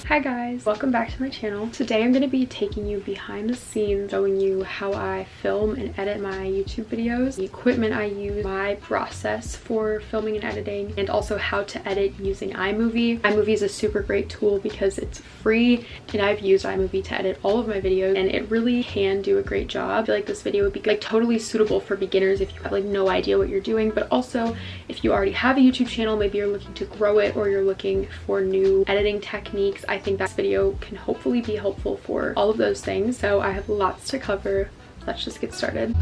Hi guys, welcome back to my channel. Today I'm going to be taking you behind the scenes, showing you how I film and edit my YouTube videos, the equipment I use, my process for filming and editing, and also how to edit using iMovie. iMovie is a super great tool because it's free, and I've used iMovie to edit all of my videos, and it really can do a great job. I feel like this video would be like totally suitable for beginners if you have like no idea what you're doing, but also if you already have a YouTube channel, maybe you're looking to grow it or you're looking for new editing techniques. I think this video can hopefully be helpful for all of those things. So I have lots to cover. Let's just get started.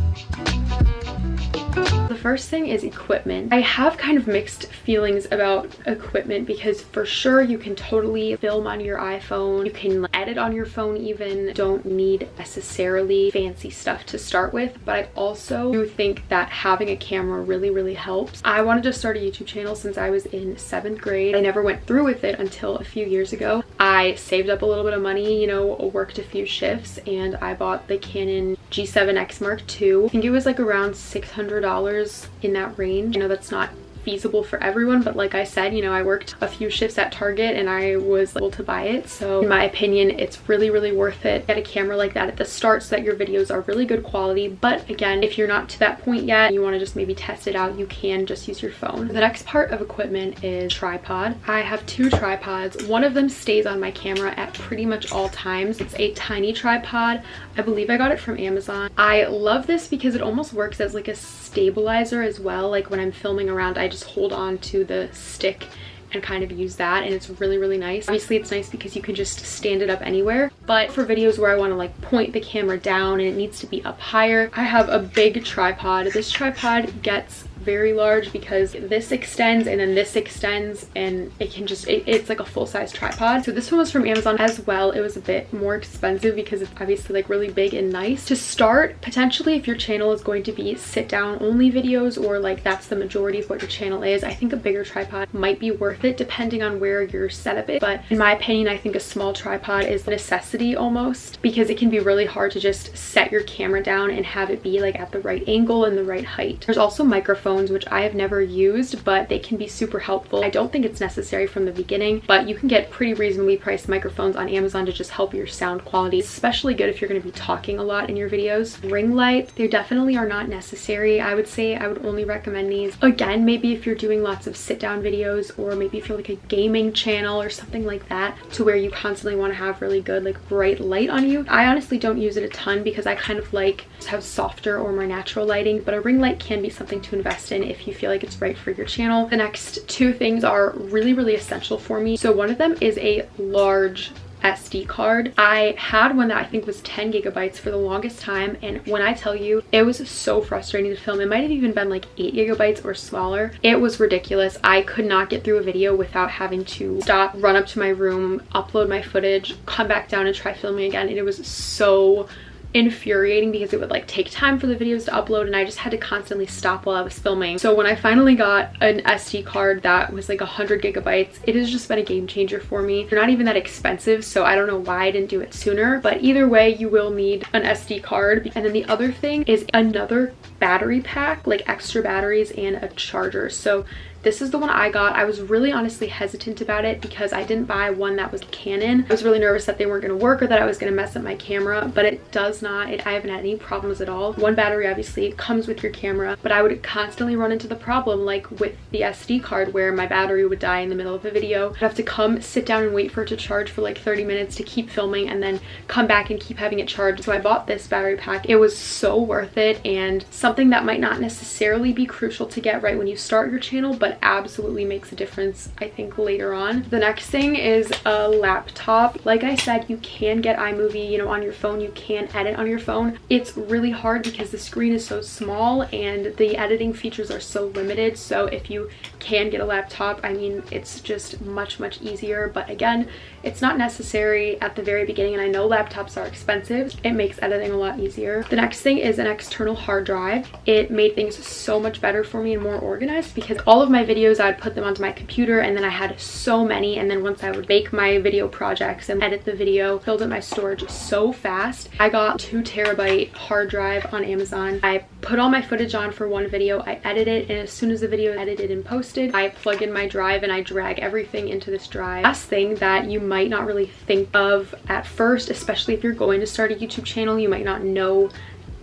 The first thing is equipment. I have kind of mixed feelings about equipment because for sure you can totally film on your iPhone, you can edit on your phone even, don't need necessarily fancy stuff to start with, but I also do think that having a camera really helps. I wanted to start a YouTube channel since I was in 7th grade. I never went through with it until a few years ago. I saved up a little bit of money, you know, worked a few shifts, and I bought the Canon G7X Mark II. I think it was like around $600 in that range. I know that's not feasible for everyone, but like I said, you know, I worked a few shifts at Target and I was able to buy it. So in my opinion, it's really worth it. Get a camera like that at the start so that your videos are really good quality. But again, if you're not to that point yet, you want to just maybe test it out, you can just use your phone. The next part of equipment is tripod. I have 2 tripods. One of them stays on my camera at pretty much all times. It's a tiny tripod. I believe I got it from Amazon. I love this because it almost works as like a stabilizer as well. Like when I'm filming around, I just hold on to the stick and kind of use that, and it's really nice. Obviously it's nice because you can just stand it up anywhere, but for videos where I want to like point the camera down and it needs to be up higher, I have a big tripod. This tripod gets very large because this extends and then this extends, and it can just it's like a full-size tripod. So this one was from Amazon as well. It was a bit more expensive because it's obviously like really big and nice. To start, potentially if your channel is going to be sit down only videos, or like that's the majority of what your channel is, I think a bigger tripod might be worth it depending on where your setup is. But in my opinion, I think a small tripod is a necessity almost, because it can be really hard to just set your camera down and have it be like at the right angle and the right height. There's also microphones, which I have never used, but they can be super helpful. I don't think it's necessary from the beginning, but you can get pretty reasonably priced microphones on Amazon to just help your sound quality. It's especially good if you're going to be talking a lot in your videos. Ring lights, they definitely are not necessary. I would say I would only recommend these again maybe if you're doing lots of sit down videos, or maybe if you're like a gaming channel or something like that, to where you constantly want to have really good like bright light on you. I honestly don't use it a ton because I kind of like to have softer or more natural lighting, but a ring light can be something to invest in if you feel like it's right for your channel. The next 2 things are really essential for me. So one of them is a large SD card. I had one that I think was 10 gigabytes for the longest time, and when I tell you, it was so frustrating to film. It might have even been like 8 gigabytes or smaller. It was ridiculous. I could not get through a video without having to stop, run up to my room, upload my footage, come back down and try filming again, and it was so infuriating because it would like take time for the videos to upload, and I just had to constantly stop while I was filming. So when I finally got an SD card that was like 100 gigabytes, it has just been a game changer for me. They're not even that expensive, so I don't know why I didn't do it sooner, but either way you will need an SD card. And then the other thing is another battery pack, like extra batteries and a charger. So this is the one I got. I was really honestly hesitant about it because I didn't buy one that was Canon. I was really nervous that they weren't going to work or that I was going to mess up my camera, but it does not. I haven't had any problems at all. One battery obviously comes with your camera, but I would constantly run into the problem like with the SD card where my battery would die in the middle of a video. I'd have to come sit down and wait for it to charge for like 30 minutes to keep filming, and then come back and keep having it charged. So I bought this battery pack. It was so worth it, and something that might not necessarily be crucial to get right when you start your channel, but absolutely makes a difference I think later on. The next thing is a laptop. Like I said, you can get iMovie, you know, on your phone. You can edit on your phone. It's really hard because the screen is so small and the editing features are so limited. So if you can get a laptop, I mean, it's just much easier. But again, it's not necessary at the very beginning, and I know laptops are expensive. It makes editing a lot easier. The next thing is an external hard drive. It made things so much better for me and more organized because all of my videos, I'd put them onto my computer, and then I had so many, and then once I would make my video projects and edit the video, filled up my storage so fast. I got 2 terabyte hard drive on Amazon. I put all my footage on for one video, I edit it, and as soon as the video is edited and posted, I plug in my drive and I drag everything into this drive. Last thing that you might not really think of at first, especially if you're going to start a YouTube channel, you might not know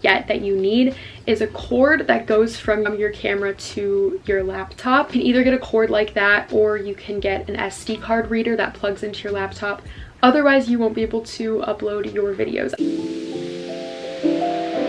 yet that you need, is a cord that goes from your camera to your laptop. You can either get a cord like that, or you can get an SD card reader that plugs into your laptop. Otherwise, you won't be able to upload your videos.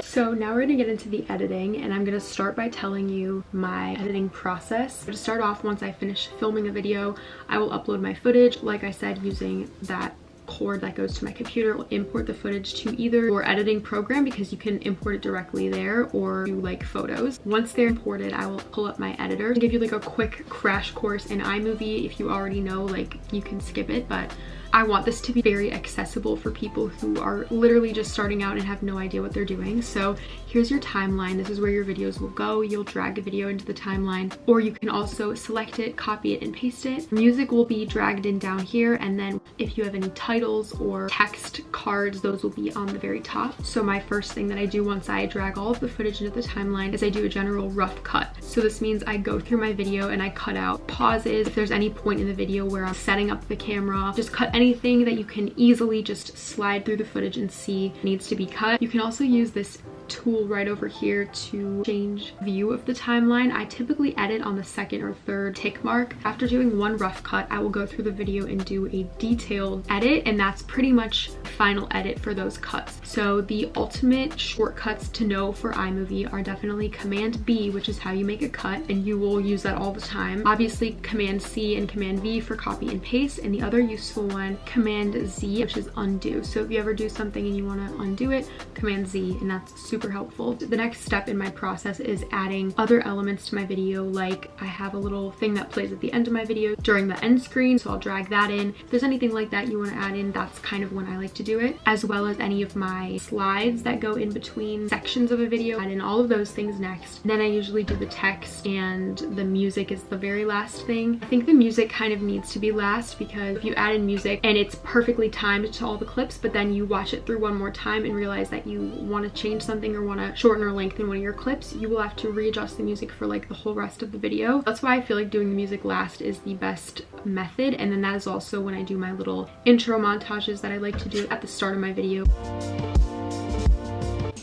So now we're gonna get into the editing, and I'm gonna start by telling you my editing process. To start off, once I finish filming a video, I will upload my footage, like I said, using that cord that goes to my computer. Will import the footage to either your editing program, because you can import it directly there, or do like photos. Once they're imported, I will pull up my editor and give you like a quick crash course in iMovie. If you already know, like, you can skip it, but I want this to be very accessible for people who are literally just starting out and have no idea what they're doing. So here's your timeline. This is where your videos will go. You'll drag a video into the timeline, or you can also select it, copy it, and paste it. Music will be dragged in down here, and then if you have any titles or text cards, those will be on the very top. So my first thing that I do once I drag all of the footage into the timeline is I do a general rough cut. So this means I go through my video and I cut out pauses. If there's any point in the video where I'm setting up the camera, just cut anything that you can easily just slide through the footage and see needs to be cut. You can also use this tool right over here to change view of the timeline. I typically edit on the second or third tick mark. After doing one rough cut, I will go through the video and do a detailed edit, and that's pretty much final edit for those cuts. So the ultimate shortcuts to know for iMovie are definitely Command B, which is how you make a cut, and you will use that all the time. Obviously Command C and Command V for copy and paste, and the other useful one, Command Z, which is undo. So if you ever do something and you want to undo it, Command Z, and that's super helpful. The next step in my process is adding other elements to my video. Like, I have a little thing that plays at the end of my video during the end screen, so I'll drag that in. If there's anything like that you want to add in, that's kind of when I like to do it, as well as any of my slides that go in between sections of a video. Add in all of those things next. Then I usually do the text, and the music is the very last thing. I think the music kind of needs to be last, because if you add in music and it's perfectly timed to all the clips, but then you watch it through one more time and realize that you want to change something or want to shorten or lengthen one of your clips, you will have to readjust the music for like the whole rest of the video. That's why I feel like doing the music last is the best method. And then that is also when I do my little intro montages that I like to do at the start of my video.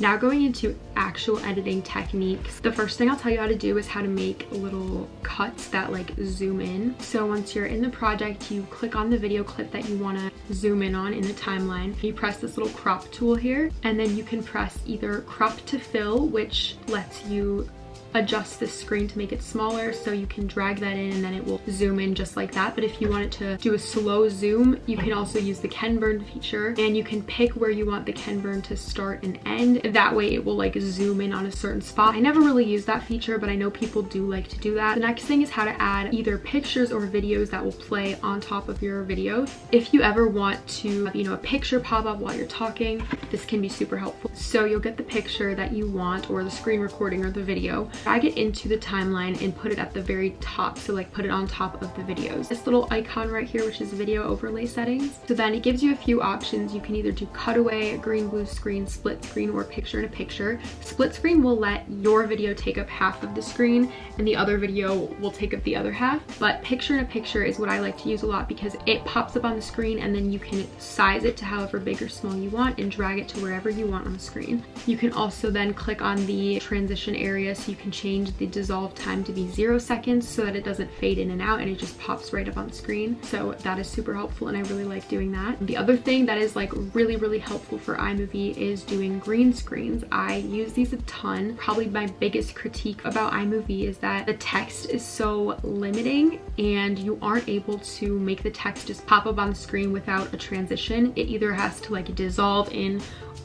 Now going into actual editing techniques, the first thing I'll tell you how to do is how to make little cuts that like zoom in. So once you're in the project, you click on the video clip that you want to zoom in on in the timeline. You press this little crop tool here, and then you can press either crop to fill, which lets you adjust this screen to make it smaller, so you can drag that in and then it will zoom in just like that. But if you want it to do a slow zoom, you can also use the Ken burn feature, and you can pick where you want the Ken burn to start and end. That way it will like zoom in on a certain spot. I never really use that feature, but I know people do like to do that. The next thing is how to add either pictures or videos that will play on top of your video. If you ever want to have, a picture pop up while you're talking, this can be super helpful. So you'll get the picture that you want, or the screen recording or the video. Drag it into the timeline and put it at the very top, so like put it on top of the videos. This little icon right here, which is video overlay settings. So then it gives you a few options. You can either do cutaway, green blue screen, split screen, or picture in a picture. Split screen will let your video take up half of the screen and the other video will take up the other half. But picture in a picture is what I like to use a lot, because it pops up on the screen and then you can size it to however big or small you want and drag it to wherever you want on the screen. You can also then click on the transition area, so you can change the dissolve time to be 0 seconds so that it doesn't fade in and out and it just pops right up on screen. So that is super helpful, and I really like doing that. The other thing that is like really helpful for iMovie is doing green screens. I use these a ton. Probably my biggest critique about iMovie is that the text is so limiting and you aren't able to make the text just pop up on the screen without a transition. It either has to like dissolve in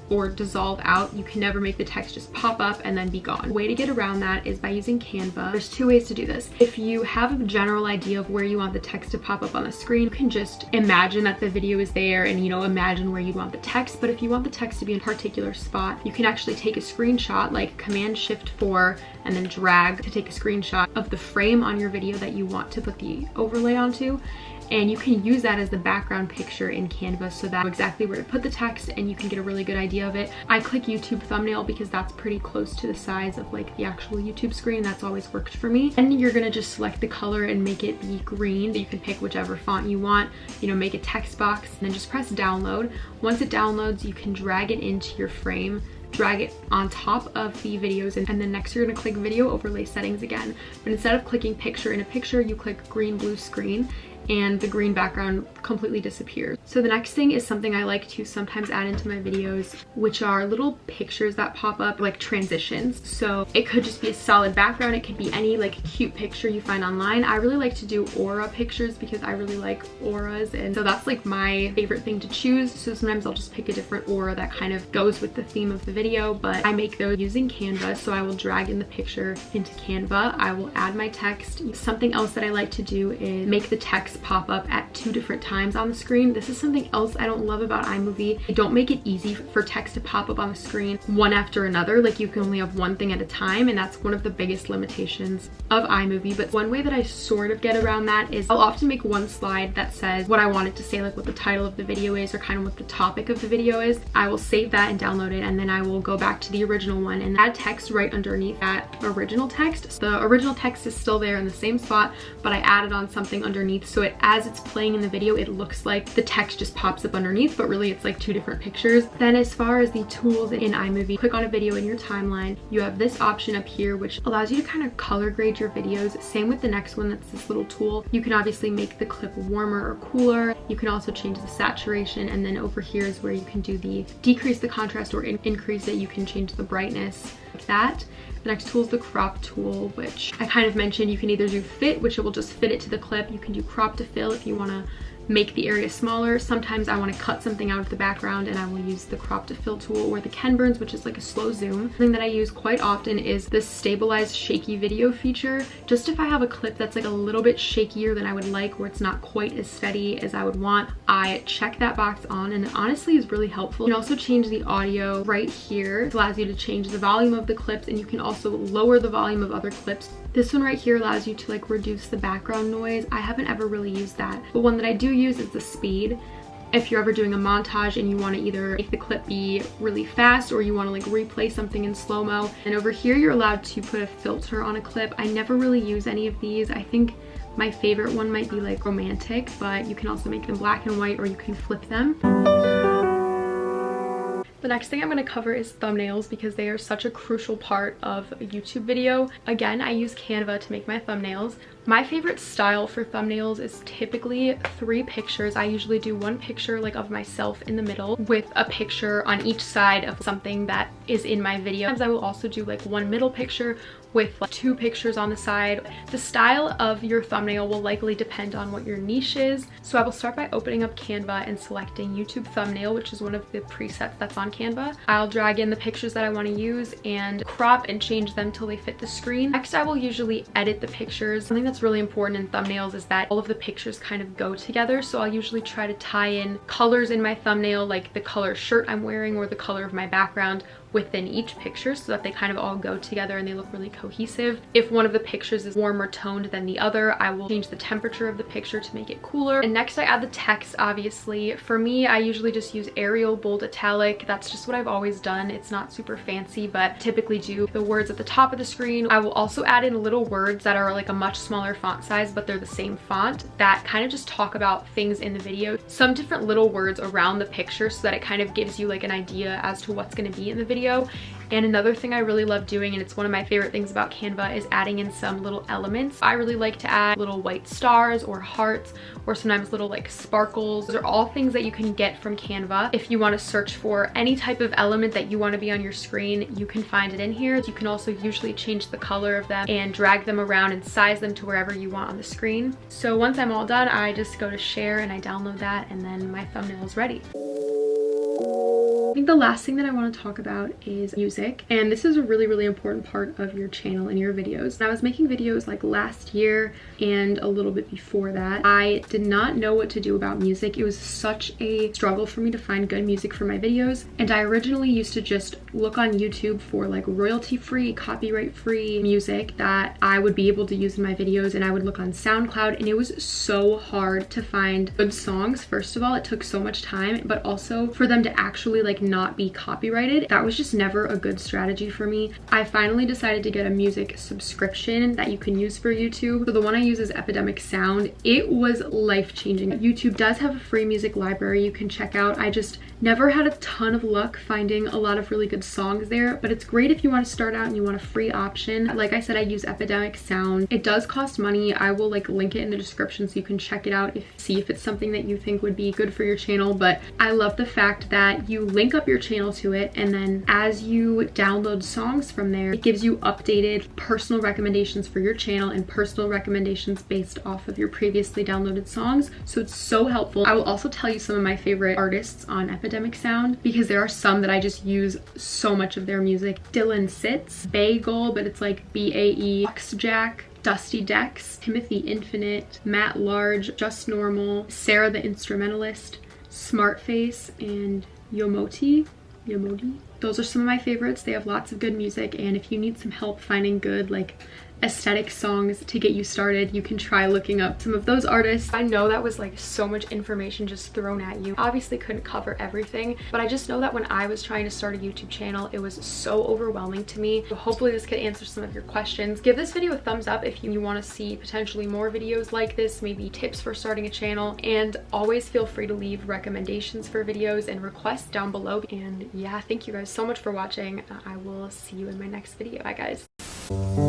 or dissolve out. You can never make the text just pop up and then be gone. The way to get around that is by using Canva. There's two ways to do this. If you have a general idea of where you want the text to pop up on the screen, you can just imagine that the video is there and imagine where you want the text. But if you want the text to be in a particular spot, you can actually take a screenshot, like Command-Shift-4, and then drag to take a screenshot of the frame on your video that you want to put the overlay onto. and you can use that as the background picture in Canva so that exactly where to put the text and you can get a really good idea of it. I click YouTube thumbnail because that's pretty close to the size of like the actual YouTube screen. That's always worked for me. And you're gonna just select the color and make it be green. You can pick whichever font you want, you know, make a text box, and then just press download. Once it downloads, you can drag it into your frame, drag it on top of the videos, and then next you're going to click video overlay settings again. But instead of clicking picture in a picture, you click green blue screen, and the green background completely disappears. So the next thing is something I like to sometimes add into my videos, which are little pictures that pop up, like transitions. So it could just be a solid background, it could be any like cute picture you find online. I really like to do aura pictures because I really like auras, and so that's like my favorite thing to choose. So sometimes I'll just pick a different aura that kind of goes with the theme of the video, but I make those using Canva. So I will drag in the picture into Canva, I will add my text. Something else that I like to do is make the text pop up at 2 different times on the screen. This is something else I don't love about iMovie. They don't make it easy for text to pop up on the screen one after another. Like you can only have one thing at a time, and that's one of the biggest limitations of iMovie. But one way that I sort of get around that is I'll often make one slide that says what I want it to say, like what the title of the video is or kind of what the topic of the video is. I will save that and download it, and then I will go back to the original one and add text right underneath that original text. So the original text is still there in the same spot, but I added on something underneath, so as it's playing in the video, it looks like the text just pops up underneath, but really it's like 2 different pictures. Then as far as the tools in iMovie, click on a video in your timeline. You have this option up here which allows you to kind of color grade your videos. Same with the next one, that's this little tool. You can obviously make the clip warmer or cooler. You can also change the saturation, and then over here is where you can do the decrease the contrast or increase it. You can change the brightness like that. The next tool is the crop tool, which I kind of mentioned. You can either do fit, which it will just fit it to the clip. You can do crop to fill if you want to make the area smaller. Sometimes I want to cut something out of the background and I will use the crop to fill tool, or the Ken Burns, which is like a slow zoom. Something that I use quite often is the stabilize shaky video feature. Just if I have a clip that's like a little bit shakier than I would like, where it's not quite as steady as I would want, I check that box on, and it honestly is really helpful. You can also change the audio right here. It allows you to change the volume of the clips, and you can also lower the volume of other clips. This one right here allows you to like reduce the background noise. I haven't ever really used that, but one that I do use is the speed. If you're ever doing a montage and you want to either make the clip be really fast or you want to like replay something in slow-mo. And over here you're allowed to put a filter on a clip. I never really use any of these. I think my favorite one might be like romantic, but you can also make them black and white, or you can flip them. The next thing I'm going to cover is thumbnails, because they are such a crucial part of a YouTube video. Again, I use Canva to make my thumbnails. My favorite style for thumbnails is typically 3 pictures. I usually do 1 picture like of myself in the middle with a picture on each side of something that is in my video. Sometimes I will also do like 1 middle picture with like 2 pictures on the side. The style of your thumbnail will likely depend on what your niche is. So I will start by opening up Canva and selecting YouTube thumbnail, which is one of the presets that's on Canva. I'll drag in the pictures that I want to use and crop and change them till they fit the screen. Next, I will usually edit the pictures. Something that's really important in thumbnails is that all of the pictures kind of go together. So I'll usually try to tie in colors in my thumbnail, like the color shirt I'm wearing or the color of my background, within each picture, so that they kind of all go together and they look really cohesive. If one of the pictures is warmer toned than the other, I will change the temperature of the picture to make it cooler. And next I add the text, obviously. For me, I usually just use Arial, bold, italic. That's just what I've always done. It's not super fancy, but typically do the words at the top of the screen. I will also add in little words that are like a much smaller font size, but they're the same font, that kind of just talk about things in the video. Some different little words around the picture so that it kind of gives you like an idea as to what's going to be in the video. And another thing I really love doing, and it's one of my favorite things about Canva, is adding in some little elements. I really like to add little white stars or hearts, or sometimes little like sparkles. Those are all things that you can get from Canva. If you want to search for any type of element that you want to be on your screen, you can find it in here. You can also usually change the color of them and drag them around and size them to wherever you want on the screen. So once I'm all done, I just go to share and I download that, and then my thumbnail is ready. I think the last thing that I want to talk about is music, and this is a really important part of your channel and your videos. When I was making videos like last year and a little bit before that, I did not know what to do about music. It was such a struggle for me to find good music for my videos, and I originally used to just look on YouTube for like royalty-free, copyright-free music that I would be able to use in my videos, and I would look on SoundCloud, and it was so hard to find good songs. First of all, it took so much time, but also for them to actually like not be copyrighted. That was just never a good strategy for me. I finally decided to get a music subscription that you can use for YouTube. So the one I use is Epidemic Sound. It was life-changing. YouTube does have a free music library you can check out. I just never had a ton of luck finding a lot of really good songs there, but it's great if you want to start out and you want a free option. Like I said, I use Epidemic Sound. It does cost money. I will like link it in the description so you can check it out, see if it's something that you think would be good for your channel. But I love the fact that you link up your channel to it, and then as you download songs from there, it gives you updated personal recommendations for your channel and personal recommendations based off of your previously downloaded songs. So it's so helpful. I will also tell you some of my favorite artists on Epidemic Sound, because there are some that I just use so much of their music. Dylan Sitz, Bagel, but it's like B-A-E, Jack, Dusty Dex, Timothy Infinite, Matt Large, Just Normal, Sarah the Instrumentalist, Smartface, and Yomoti. Those are some of my favorites. They have lots of good music, and if you need some help finding good like aesthetic songs to get you started, you can try looking up some of those artists. I know that was like so much information just thrown at you. Obviously couldn't cover everything, but I just know that when I was trying to start a YouTube channel, it was so overwhelming to me. So hopefully this could answer some of your questions. Give this video a thumbs up if you want to see potentially more videos like this, maybe tips for starting a channel, and always feel free to leave recommendations for videos and requests down below. And yeah, thank you guys so much for watching. I will see you in my next video. Bye guys.